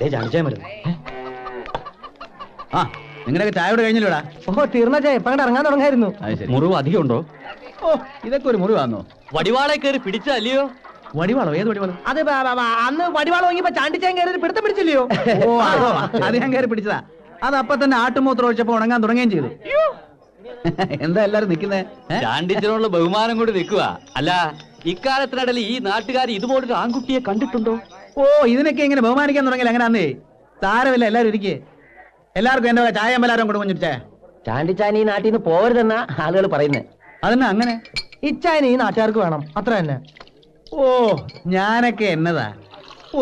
ആ നിങ്ങളുടെയൊക്കെ ചായയോട് കഴിഞ്ഞില്ലടാ? ഓ തീർന്ന ചായ ഇപ്പൊ ഇറങ്ങാൻ തുടങ്ങായിരുന്നു. മുറിവ് അധികം ഉണ്ടോ? ഓ ഇതൊക്കെ ഒരു മുറിവാന്നോ? വടിവാളെ കയറി പിടിച്ചല്ലയോ? വടിവാളോ? ഏത് വടിവാളോ? അത് അന്ന് വടിവാള വാങ്ങിയപ്പോ ചാണ്ടിച്ചാൻ കയറി പിടുത്തം പിടിച്ചില്ലയോ? ഓ അതോ, അത് ഞാൻ കയറി പിടിച്ചതാ. അത് അപ്പൊ തന്നെ ആട്ടുമൂത്രം ഒഴിച്ചപ്പോ ഉണങ്ങാൻ തുടങ്ങുകയും ചെയ്തു. എന്താ എല്ലാരും നിക്കുന്നേ? ചാണ്ടിച്ചനോടുള്ള ബഹുമാനം കൊണ്ട് നിൽക്കുക. അല്ല, ഇക്കാലത്തിനിടയിൽ ഈ നാട്ടുകാർ ഇതുപോലൊരു ആൺകുട്ടിയെ കണ്ടിട്ടുണ്ടോ? ഓ ഇതിനൊക്കെ ഇങ്ങനെ ബഹുമാനിക്കാൻ തുടങ്ങിയില്ല. അങ്ങനെ അന്നേ സാരമില്ല, എല്ലാരും ഇരിക്കേ. എല്ലാവർക്കും എന്റെ ചായ അമ്പലാരം കൊണ്ട് കുഞ്ഞിച്ചേ. ചാണ്ടിച്ചാൻ ഈ നാട്ടിൽ നിന്ന് പോരുതെന്നാ ആളുകൾ പറയുന്നത്. അതെന്നാ അങ്ങനെ? ഇച്ചായൻ ഈ നാട്ടുകാർക്ക് വേണം, അത്ര തന്നെ. ഓ ഞാനൊക്കെ എന്നതാ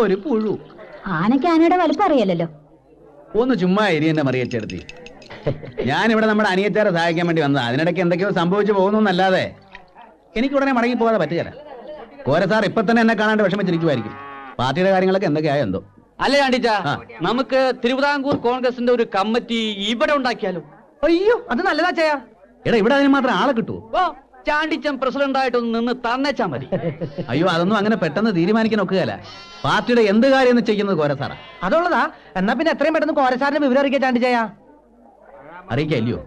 ഒരു പുഴു. ആനയ്ക്ക് ആനയുടെ വലുപ്പം അറിയാലല്ലോ. ഒന്ന് ചുമ്മാ ഇരി എന്നെ മറിയച്ചെടുത്തി. ഞാനിവിടെ നമ്മുടെ അനിയച്ചാരെ സഹായിക്കാൻ വേണ്ടി വന്നതാ. അതിനിടയ്ക്ക് എന്തൊക്കെയോ സംഭവിച്ചു പോകുന്നല്ലാതെ എനിക്ക് ഉടനെ മടങ്ങി പോകാതെ പറ്റുകയില്ല. കോരസാർ ഇപ്പൊ തന്നെ എന്നെ കാണാണ്ട് വിഷമിച്ചിരിക്കുമായിരിക്കും. പാർട്ടിയുടെ കാര്യങ്ങളൊക്കെ എന്തൊക്കെയായോ എന്തോ. അല്ല ചാണ്ടിച്ച, നമുക്ക് തിരുവിതാംകൂർ കോൺഗ്രസിന്റെ ഒരു കമ്മിറ്റി ഇവിടെ ഉണ്ടാക്കിയാലോ? അയ്യോ അത് നല്ലതാ ചായ. എടാ ഇവിടെ അതിന് മാത്രം ആളെ കിട്ടുമോ? ഓ ചാണ്ടിച്ചൻ പ്രസിഡന്റ് ആയിട്ടൊന്ന് നിന്ന് തന്നേച്ചാ മതി. അയ്യോ അതൊന്നും അങ്ങനെ പെട്ടെന്ന് തീരുമാനിക്കാൻ ഒക്കുകയല്ല. പാർട്ടിയുടെ എന്ത് കാര്യം ചെയ്യുന്നത് കോരസാറാ. അതുള്ളതാ. എന്നാ പിന്നെ എത്രയും പെട്ടെന്ന് കോരസാറിന്റെ വിവരം അറിയിക്കാൻ ചാണ്ടിച്ചായ. അറിയിക്കല്ലയോ?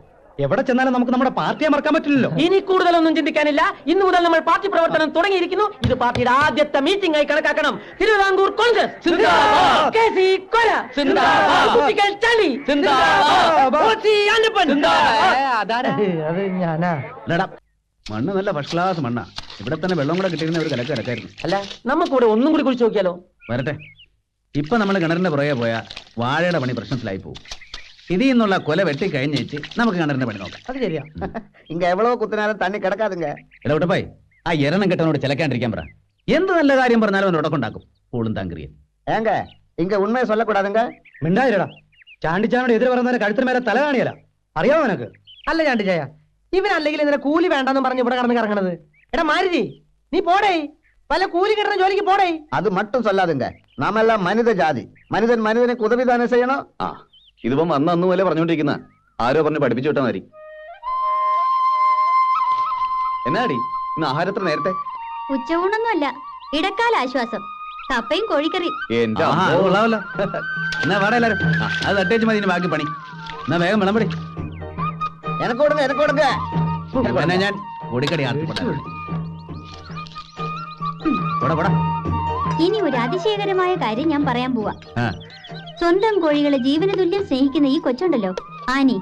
എവിടെ ചെന്നാലും നമുക്ക് നമ്മുടെ പാർട്ടിയെ മറക്കാൻ പറ്റില്ലല്ലോ. ഇനി കൂടുതലൊന്നും ചിന്തിക്കാനില്ല. ഇന്നു മുതൽ നമ്മൾ പാർട്ടി പ്രവർത്തനം തുടങ്ങിയിരിക്കുന്നു. ഇത് പാർട്ടിയുടെ ആദ്യത്തെ മീറ്റിംഗ് ആയി കണക്കാക്കണം. തിരുവിതാംകൂർ കോൺഗ്രസ് സിന്ദാബാദ്. KC കോര സിന്ദാബാദ്. കുട്ടികൾ ചളി സിന്ദാബാദ്. ഓസി അന്നപ്പൻ. അതാരാ? അത് ഞാനാ. അല്ലടാ മണ്ണ് നല്ല ഫസ്റ്റ് ക്ലാസ് മണ്ണാ. ഇവിടെ തന്നെ വെള്ളം കൂടെ കിട്ടിയിരുന്ന ഒരു കലക്കായിരുന്നു. അല്ല നമുക്കിവിടെ ഒന്നും കൂടി കുളിച്ചു നോക്കിയാലോ? വരട്ടെ. ഇപ്പൊ നമ്മൾ കിണറിന്റെ പുറകെ പോയാ വാഴയുടെ പണി പ്രശ്നത്തിലായി പോകും. ഇതിൽ നിന്നുള്ള കൊല വെട്ടി കഴിഞ്ഞേച്ച് നമുക്ക് കിണറിന്റെ പണി നോക്കാം. അത് ശരിയാ. ഇങ്ങ എവ്വളോ കുത്തിനാലും തണ്ണി കിടക്കാതുങ്ക. ഇടവിട്ടപ്പായി ആ എരണം കെട്ടനോട് ചിലക്കാണ്ടിരിക്കാൻ പറ. എന്ത് നല്ല കാര്യം പറഞ്ഞാലും അവൻ ഉടക്കുണ്ടാക്കും. പൂളും താങ്കരിയും. ഏങ്ക ഇങ്ങ ഉണ്മയെ சொல்லக்கூடாதுங்க. മിണ്ടായിരടാ. ചാണ്ടിച്ചാനോട് എതിരെ പറയുന്നവരെ കഴുത്തിന് മേലെ തല കാണിയല്ല. അറിയാമോ നിനക്ക്? അല്ല ചാണ്ടിച്ചായ, ഇവനല്ലെങ്കിൽ ഇന്നലെ കൂലി വേണ്ടെന്നും പറഞ്ഞ് ഇവിടെ കടന്ന് കറങ്ങണത്. എടാ മാരുതി, നീ പോടേ. വല്ല കൂലി കിട്ടുന്ന ജോലിക്ക് പോടേ. അത് മട്ടും சொல்லாதுங்க. നാമെല്ലാം മനിത ജാതി. മനിതൻ മനിതനെ ഉദവിദാനം ചെയ്യണം. ആ ഇതിപ്പം അന്ന് പോലെ പറഞ്ഞോണ്ടിരിക്കുന്ന ആരോ പറഞ്ഞ് പഠിപ്പിച്ചു വിട്ടാ മതി. എന്നാടി ഇന്ന് ആഹാരത്തിന് നേരത്തെ? ഉച്ചയൂണൊന്നുമല്ല, ഇടക്കാല ആശ്വാസം. കപ്പയും കോഴിക്കറി. എന്റെ കൊള്ളാമല്ലോ. എന്നാ വേറെ എല്ലാരും അത് തട്ടേച്ച് മതി. ഇനി ബാക്കി പണി എന്നാ വേഗം വിളമ്പടി. എനക്കോടുങ്ക എനക്കോടുങ്ക. എന്നാ ഞാൻ പൊടിക്കടി ഇനി ഒരു അതിശയകരമായ കാര്യം ഞാൻ പറയാൻ പോവാ. സ്വന്തം കോഴികളെ ജീവന തുല്യം സ്നേഹിക്കുന്ന ഈ കൊച്ചുണ്ടല്ലോ ആനി,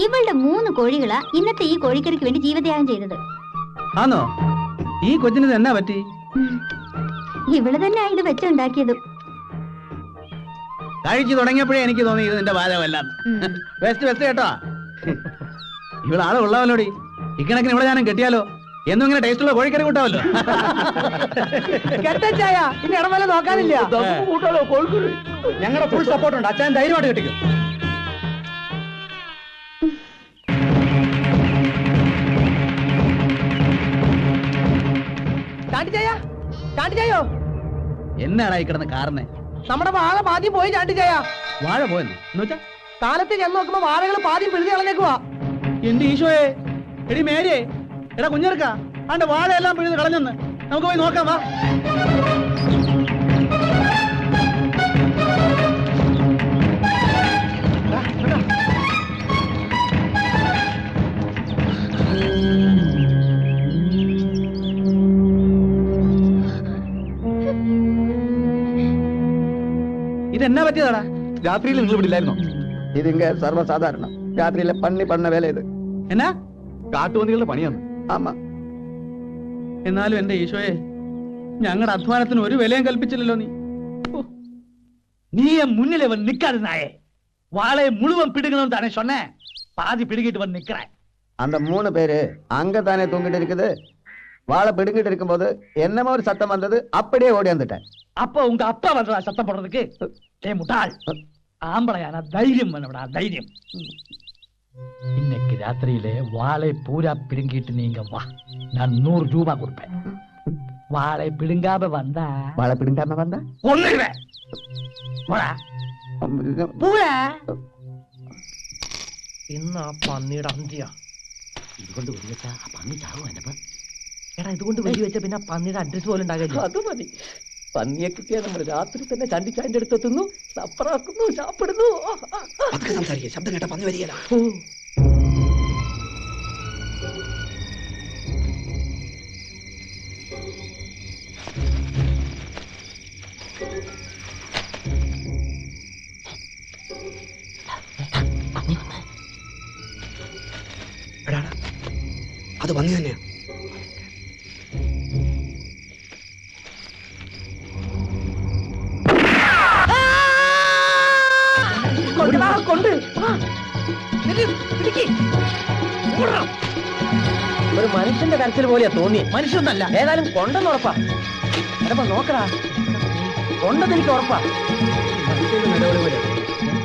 ഇവളുടെ 3 കോഴികളാ ഇന്നത്തെ ഈ കോഴിക്കറിക്ക് വേണ്ടി ജീവത്യാഗം ചെയ്തത്. ആണോ? ഈ കൊച്ചിന് എന്നാ പറ്റി? ഇവള് തന്നെ ഇത് വെച്ചുണ്ടാക്കിയത്. കഴിച്ചു തുടങ്ങിയപ്പോഴേ എനിക്ക് തോന്നി ഇത് നിന്റെ പാചകമല്ലാന്ന്. ബെസ്റ്റ് ബെസ്റ്റ് കേട്ടോ. ഇവളാളെ ഉള്ളവല്ലോടി. ഇക്കണക്കിന് ഇവിടെ ഞാനും കെട്ടിയാലോ? എന്നും ഇങ്ങനെ ടേസ്റ്റുള്ള കോഴിക്കറി കൂട്ടാവല്ലോ. കെട്ടായ ഇനി ഇടമല നോക്കാനില്ല. ഞങ്ങളുടെ ഫുൾ സപ്പോർട്ട് ഉണ്ട്. അച്ഛൻ ധൈര്യമായിട്ട് കെട്ടിക്കും. ചാണ്ടിച്ചായ, ചാണ്ടിച്ചായോ എന്നാടാ ഈ കിടന്ന് കാരണേ? നമ്മുടെ വാഴ പാദ്യം പോയി ചാണ്ടിച്ചായ. വാഴ പോയെന്ന് എന്നുവെച്ചാ കാലത്ത് ചെന്ന് നോക്കുമ്പോ വാഴകൾ പാദ്യം പിഴുതി കളഞ്ഞേക്കുവാ. എന്റെ ഈശോയെ. എടി മേരിയെ, എടാ കുഞ്ഞെടുക്ക ആണ്ട് വാഴയെല്ലാം പിഴുത് കളഞ്ഞെന്ന്. നമുക്ക് പോയി നോക്കാം വാ. ഇതെന്നാ പറ്റിയതാടാ? രാത്രിയിൽ നിങ്ങൾ ഇവിടെ ഇല്ലായിരുന്നോ? ഇതിങ്ക സർവ്വസാധാരണം. രാത്രിയിലെ പണ്ണി പണ്ണ വേല ഇത്. എന്നാ കാട്ടുപന്നികളുടെ പണിയാണ്. ആമാ. എന്നാലും എന്റെ ഈശോയെ, ഞങ്ങളുടെ അധ്വാനത്തിന് ഒരു വിലയും കൽപ്പിച്ചില്ലല്ലോ നീ. நீ முன்னிலை வந்து நிக்காது நாயே. வாழை முழுவன் பிடுங்கணும் தானே சொன்னேன். பாதி பிடுங்கிட்டு வந்து நிக்கிறேன். அந்த 3 பேரு அங்க தானே தூங்கிட்டு இருக்குது. வாழை பிடுங்கிட்டு இருக்கும்போது என்னமோ ஒரு சத்தம் வந்தது. அப்படியே ஓடி வந்துட்டேன். அப்ப உங்க அப்பா வந்தா சத்தம் போடுறதுக்கு? ஏ முட்டாள், ஆம்பளையான தைரியம் வேணும்டா, தைரியம். இன்னைக்கு ராத்திரியிலே வாழை பூரா பிடுங்கிட்டு நீங்க வா. நான் 100 ரூபாய் கொடுப்பேன். வாழை பிடுங்காம வந்தா வாழை பிடுங்காம வந்தா ஒண்ணுவேன். ഇന്ന് ആ പന്നിയുടെ അന്ത്യ. ഇതുകൊണ്ട് വെടിവെച്ചാ ആ പന്നി ചാവും. എടാ ഇതുകൊണ്ട് വെടിവെച്ച പിന്നെ പന്നിയുടെ അഡ്രസ് പോലും ഉണ്ടാകില്ല. അത് മതി. പന്നിയെ കിട്ടിയാൽ നമ്മൾ രാത്രി തന്നെ ചണ്ടിച്ചാൻ്റെ അടുത്തെത്തുന്നു, സപ്പറാക്കുന്നു, ചാപ്പിടുന്നു. സംസാരിക്കുക, ശബ്ദം കേട്ട പന്നി വരികയില്ല. അത് പന്നി തന്നെയാ. ഒരു മനുഷ്യന്റെ കരച്ചിൽ പോലെയാ തോന്നിയ. മനുഷ്യനല്ല, ഏതായാലും കൊണ്ടെന്ന് ഉറപ്പാ. എടപ്പ നോക്കടാ, കൊണ്ടെന്ന് എനിക്ക് ഉറപ്പാ.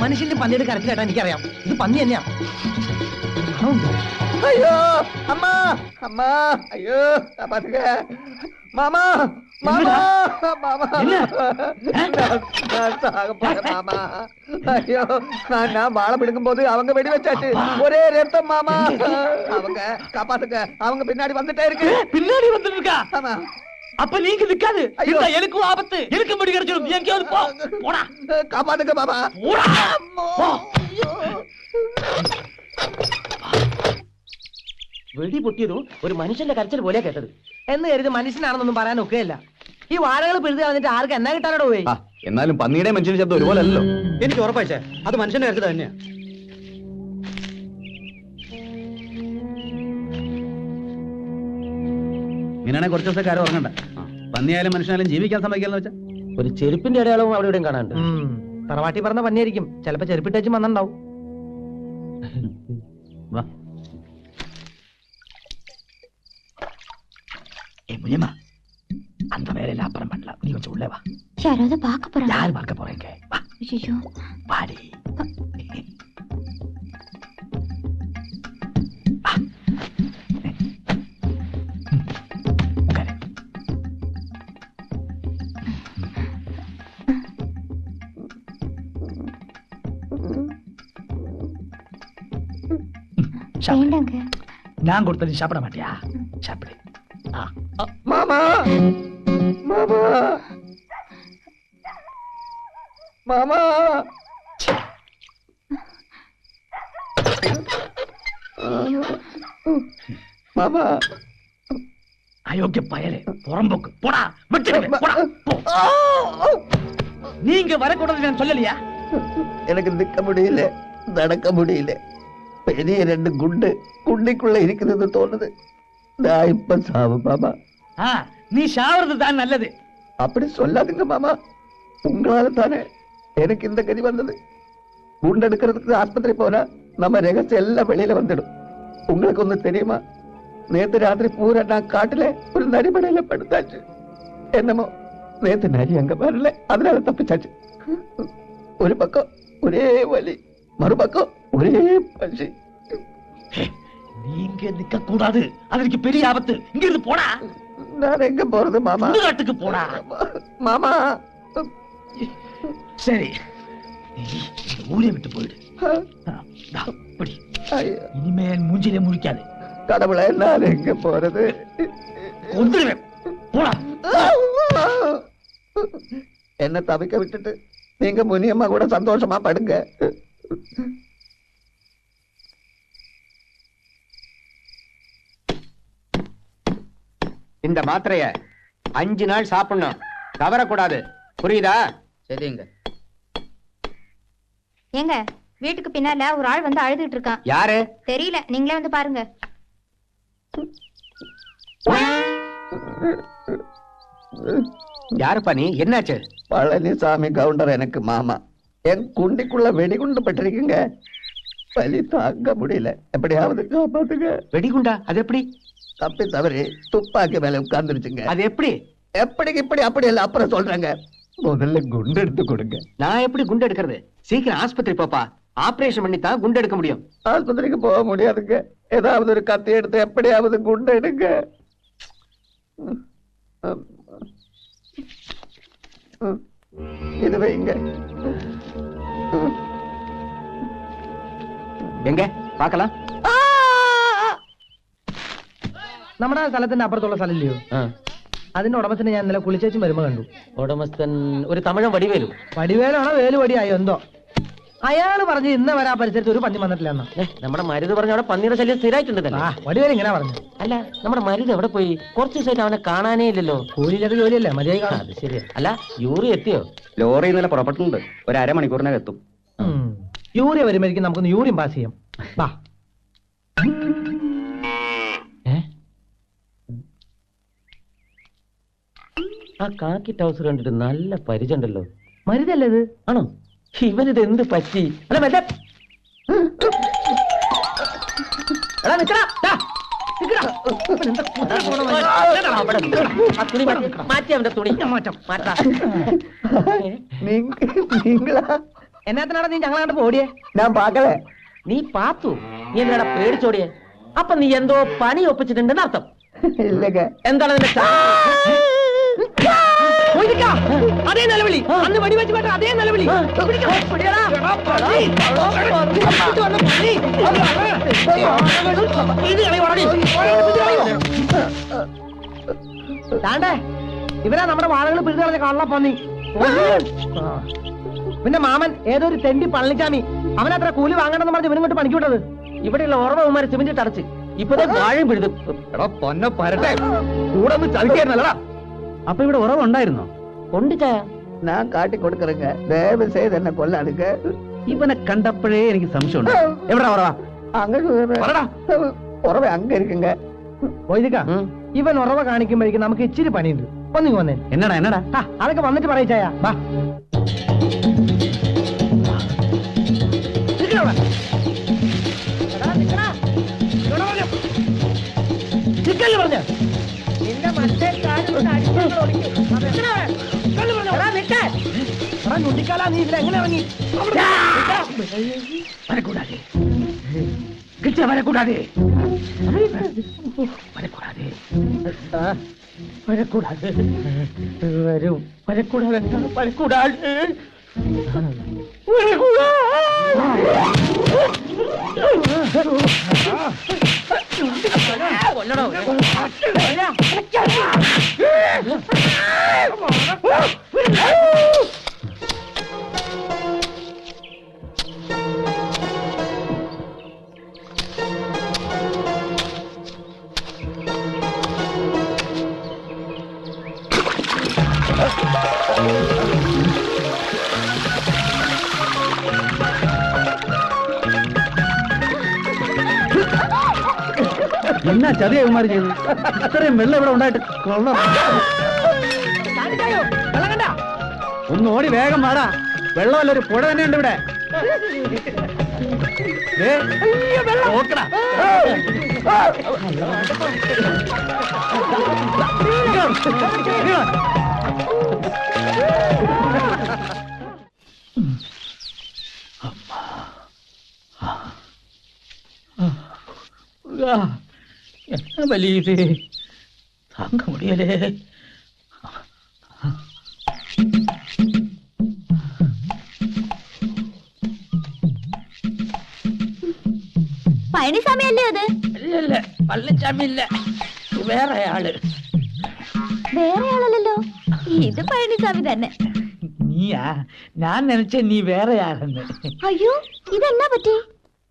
മനുഷ്യന്റെ പന്നിയുടെ കരച്ചിൽ കേട്ടാ എനിക്കറിയാം, ഇത് പന്നി തന്നെയാ. അയ്യോ അമ്മ, അമ്മ, അയ്യോ മാമാ, മാമാ, മാമാ, மாமா. ஐயோ, நான் வாழை பிடிக்கும் போது அவங்க வெடி வச்சாச்சு. ஒரே ரத்தம் மாமா. அவங்க காப்பாத்துங்க, அவங்க பின்னாடி வந்துட்டே இருக்கு. பின்னாடி வந்துட்டு இருக்கா? ஆமா. அப்ப நீங்க நிக்காது. ஐயோ, எனக்கும் ஆபத்து. எனக்கு முடி கிடைச்சிடும். எங்கேயாவது போ. போடா. காப்பாத்துங்க மாமா. போடா. വെടി പൊട്ടിയതും ഒരു മനുഷ്യന്റെ കരച്ചിൽ പോലെയാ കേട്ടത്. എന്ന് കരുതി മനുഷ്യനാണെന്നൊന്നും പറയാൻ ഒക്കെയല്ല. ഈ വാഴകൾ പിഴുത് കളഞ്ഞിട്ട് ആർക്ക് എന്നാ കിട്ടാനോട് പോയി? എന്നാലും പന്നിയുടെ മനുഷ്യന്റെ ശബ്ദം ഒരുപോലെ അല്ലല്ലോ. എനിക്ക് ഉറപ്പായിച്ചേ, അത് മനുഷ്യന്റെ കരച്ചിൽ തന്നെയാ. ഇങ്ങനെയാണെങ്കിൽ കുറച്ച് ദിവസം കാര്യം ഉറങ്ങണ്ട. പന്നിയായാലും മനുഷ്യനായാലും ജീവിക്കാൻ സമ്മതിക്കാന്ന് വെച്ചാ ഒരു ചെരുപ്പിന്റെ അടയാളവും അവിടെ ഇവിടെയും കാണാണ്ട്. തറവാട്ടി പറഞ്ഞ പന്നിയായിരിക്കും, ചിലപ്പോ ചെരുപ്പിട്ടേച്ചും വന്നിണ്ടാവും. വാ. முனியம்மா, அந்த வேலையில அப்புறம் பண்ணலாம். நீ கொஞ்சம் உள்ளே வா. யாராவது பார்க்க போறாங்க. யார் பார்க்க போறீங்க? வா. ஐயோ, வாடி. வேண்டாங்க. நான் கொடுத்தது சாப்பிட மாட்டியா? சாப்பிடு. மாமா, மாமா, மாமா. மாமா, அயோக்கிய பயலே, புறம்போக்கு. போடா, விட்டு போடா. நீங்க வரக்கூடாது நான் சொல்லலையா? எனக்கு நிக்க முடியல, நடக்க முடியல. பெரிய 2 குண்டு குண்டிக்குள்ள இருக்குதுன்னு தோணுது. நான் இப்ப சாவு மாமா. நீ சாவறது தான் நல்லது. அப்படி சொல்லாதுங்க மாமா. உங்களால தானே எனக்கு இந்த கதி வந்தது. குண்டெடுக்கிறதுக்கு ஆஸ்பத்திரி போனா நம்ம ரகசியம் எல்லாம் வெளியில வந்துடும். உங்களுக்கு ஒண்ணு தெரியுமா? நேத்து ராத்திரி பூரா நான் காட்டுல ஒரு நரிமடையில படுத்தாச்சு. என்னமோ நேத்து நரி அங்க வரல, அதனால தப்பிச்சாச்சு. ஒரு பக்கம் ஒரே வலி, மறுபக்கம் ஒரே பசி. நீங்க நிக்க கூடாது, அதற்கு பெரிய ஆபத்து. இங்க இருந்து போடா. நான் எங்க போறது மாமா? காட்டுக்கு போடா மாமா. சரி, ஊரை விட்டு போயிடு. இனிமேல் மூஞ்சிலே முழிக்காது. கடவுளை, நான் எங்க போறது? கொன்றுவேன். போடா. என்ன தவிக்க விட்டுட்டு நீங்க முனியம்மா கூட சந்தோஷமா படுங்க. இந்த மாத்திரைய 5 நாள் சாப்பிடணும், தவறக்கூடாது. புரியுதா? சரிங்க. ஏங்க, வீட்டுக்கு பின்னால ஒரு ஆள் வந்து அழுதுட்டு இருக்கான். யாரு? தெரியல, நீங்களே வந்து பாருங்க. யாருப்பா நீ? என்னாச்சு? பழனிசாமி கவுண்டர் எனக்கு மாமா. என் குண்டிக்குள்ள வெடிகுண்டு பட்டிருக்குங்க. வலி தாங்க முடியல, எப்படியாவது காப்பாத்துங்க. வெடிகுண்டா? அது எப்படி? தப்பி தவறி துப்பாக்கி மேல உட்கார்ந்துருச்சுங்க. அது எப்படி? எப்படிக்கு இப்படி அப்படி இல்ல, அப்புறம் சொல்றேங்க. முதல்ல குண்டு எடுத்து கொடுங்க. நான் எப்படி குண்டு எடுக்கிறது? சீக்கிரம் ஆஸ்பத்திரி போப்பா. ஆபரேஷன் பண்ணி தான் குண்டு எடுக்க முடியும். ஆஸ்பத்திரிக்கு போக முடியாதுங்க. ஏதாவது ஒரு கத்தி எடுத்து எப்படியாவது குண்டு எடுங்க. இது வைங்க. எங்க பார்க்கலாம்? നമ്മുടെ സ്ഥലത്തിന്റെ അപ്പുറത്തുള്ള സ്ഥലമില്ലയോ? അതിന്റെ ഉടമസ്ഥനെ ഞാൻ ഇന്നലെ കുളിച്ചേച്ചും വരുമ്പോ കണ്ടു. ഉടമസ്ഥൻ ഒരു തമിഴൻ വടിവേലു. വടിവേലാണോ വേലുവടിയായോ എന്തോ. അയാള് പറഞ്ഞു ഇന്ന് വരെ ആ പരിസരത്ത് ഒരു പന്നി വന്നിട്ടില്ല എന്നാ. നമ്മുടെ മരുത് പറഞ്ഞ അവിടെ പന്നിയുടെ ശല്യം സ്ഥിരമായിട്ടുണ്ടല്ലോ. വടിവേല ഇങ്ങനെ പറഞ്ഞു. അല്ല നമ്മുടെ മരുത് എവിടെ പോയി? കുറച്ച് ദിവസമായിട്ട് അവനെ കാണാനേ ഇല്ലല്ലോ. കൂലിയില്ലാത്ത ജോലിയല്ലേ, മതിയായി കാണാം. അത് ശരിയാ. അല്ല യൂറി എത്തിയോ? ലോറി ഇന്നലെ പുറപ്പെട്ടിട്ടുണ്ട്. ഒരു അരമണിക്കൂറിനകം എത്തും. യൂറിയ വരുമ്പോഴേക്കും നമുക്കൊന്ന് യൂറിയം പാസ് ചെയ്യാം. വാ. ആ കാക്കി ടൗസർ കണ്ടിട്ട് നല്ല പരിചയമുണ്ടല്ലോ. മരുതല്ലേ ഇത്? ആണോ? ഇവനിത് എന്ത് പറ്റി? അല്ല മറ്റേ മാറ്റി അവന്റെ തുണി മാറ്റാ. എന്നാത്തിനാണ് നീ ഞങ്ങളാണ്ട് പോടിയേ? ഞാൻ പാക്കലേ. നീ പാത്തു, നീ എന്തിനാ പേടിച്ചോടിയെ? അപ്പൊ നീ എന്തോ പണി ഒപ്പിച്ചിട്ടുണ്ടെന്ന് അർത്ഥം. ഇല്ലൊക്കെ എന്താണ് നിന്റെ അതേ നിലവിളി, അന്ന് വെടിവെച്ച് കേട്ട അതേ നിലവിളി. താണ്ടേ ഇവരാ നമ്മുടെ വാഴകൾ പിടിച്ചു കളഞ്ഞ കള്ളപ്പന്നി. പിന്നെ മാമൻ ഏതൊരു തെണ്ടി പളനിച്ചാമി, അവനത്ര കൂലി വാങ്ങണമെന്ന് പറഞ്ഞ് ഇവനും കൊണ്ട് പണിക്ക് വിട്ടത്. ഇവിടെയുള്ള ഓർമ്മമാര് സിമെന്റ് അടച്ച് ഇപ്പതേ വാഴയും പിഴുതും. പൊന്ന പരട്ടെ കൂടെ ഒന്ന് ചതിക്കായിരുന്നല്ലടാ. അപ്പൊ ഇവിടെ ഉറവുണ്ടായിരുന്നോ? ഉണ്ട് ചായ. ഞാൻ കാട്ടി കൊടുക്കறங்க. ദയവ് ചെയ്ത് എന്നെ കൊല്ലാടുക്ക. ഇവനെ കണ്ടപ്പോഴേ എനിക്ക് സംശയമുണ്ട്. എവിടാ ഉറവാ? ഉറവ അങ്ങ இருக்குங்க. ഇവൻ ഉറവ കാണിക്കുമ്പോഴേക്കും നമുക്ക് ഇച്ചിരി പണിയുണ്ട്. ഒന്നിങ്ങ് വന്നേ. എന്നടാ എന്നടാ? അതൊക്കെ വന്നിട്ട് പറയിച്ചായ. വാ പറഞ്ഞ നിന്റെ മറ്റേ ഞുണ്ടിക്കാലാ. നീ ഇതിൽ എങ്ങനെ ഇറങ്ങി? വരക്കൂടാതെ കിട്ടിയ വരക്കൂടാതെ വരക്കൂടാതെ വരക്കൂടാതെ വരും വരക്കൂടാതെ വരക്കൂടാതെ എന്നാ ചതിയകുമാർ ചെയ്തു? ഇത്രയും വെള്ളം ഇവിടെ ഉണ്ടായിട്ട് ഒന്ന് ഓടി വേഗം വാടാ. വെള്ളമല്ല ഒരു പുഴ തന്നെയുണ്ട് ഇവിടെ. என்ன வலி இது? தாங்க முடியலே. പഴനിസ്വാമി അല്ലേ അത്? ഇല്ല പളനിസ്വാമി ഇല്ല, വേറെ ആള്. വേറെ ആളല്ലോ, ഇത് പഴനിസ്വാമി തന്നെ. നീയാ? ഞാൻ നനച്ച നീ വേറെ ആളെന്ന്. അയ്യോ ഇതെന്നാ പറ്റി?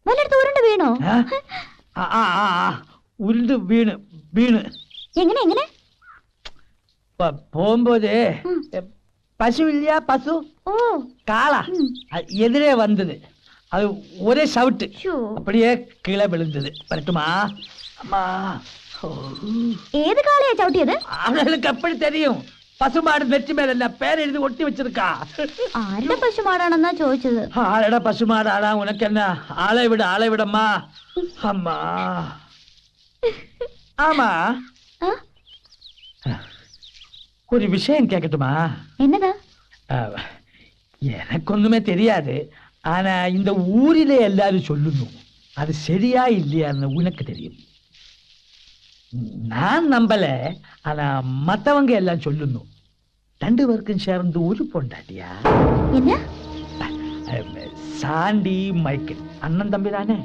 വല്ലയിടത്ത് ഉരുണ്ട് വീണോ? ഉരുണ്ട് വീണ് വീണ്. എങ്ങനെ എങ്ങനെ? പോകുമ്പോതേ പശു ഇല്ല, പശു காளா எதிரே வந்தது. அது ஒரே ஷவுட், அப்படியே கீழே விழுந்தது. வரட்டுமா? அம்மா. ஏது காளையா சவுட்டியது? அவளுக்கு எப்படி தெரியும்? பசுமாடு நெற்றி மேல பேர் எழுதி ஒட்டி வச்சிருக்கா. ആരുടെ പശുമാടാണെന്നാ ചോദിച്ചത്. ആരുടെ പശുമാടാണ്? ഉനക്ക് എന്നാ? ആളെ വിട്, ആളെ വിടമ്മാ. അമ്മാ. ஆமா, ஒரு விஷயம் கேட்கட்டுமா? என்னதா? எனக்கு ஒண்ணுமே தெரியாது, ஆனா இந்த ஊரிலே எல்லாரும் சொல்லுന്നു. அது சரியா இல்லையான்னு உனக்கு தெரியும். நான் நம்பல, ஆனா மத்தவங்க எல்லாம் சொல்லுന്നു. ரெண்டு பேருக்கும் சேர்ந்து ஒரு பொண்டாட்டியா? என்ன? சாண்டி மைக்கேல் அண்ணன் தம்பி தானே?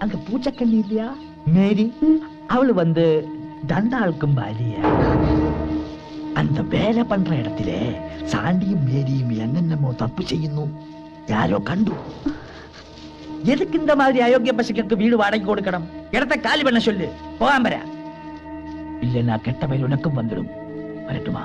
அங்க பூச்சக்கண்ணி இல்லையா மேரி, அவளு வந்து தண்டாளுக்கும் பாலியா? அந்த வேலை பண்ற இடத்திலே சாண்டியும் மேரியும் என்னென்னமோ தப்பு செய்யணும் யாரோ கண்டு. எதுக்கு இந்த மாதிரி அயோக்கிய பசங்களுக்கு வீடு வாடகை கொடுக்கணும்? இடத்தை காலி பண்ண சொல்லு, போகாம இல்ல நான் கெட்ட பயில் உனக்கும் வந்துடும். வரட்டுமா?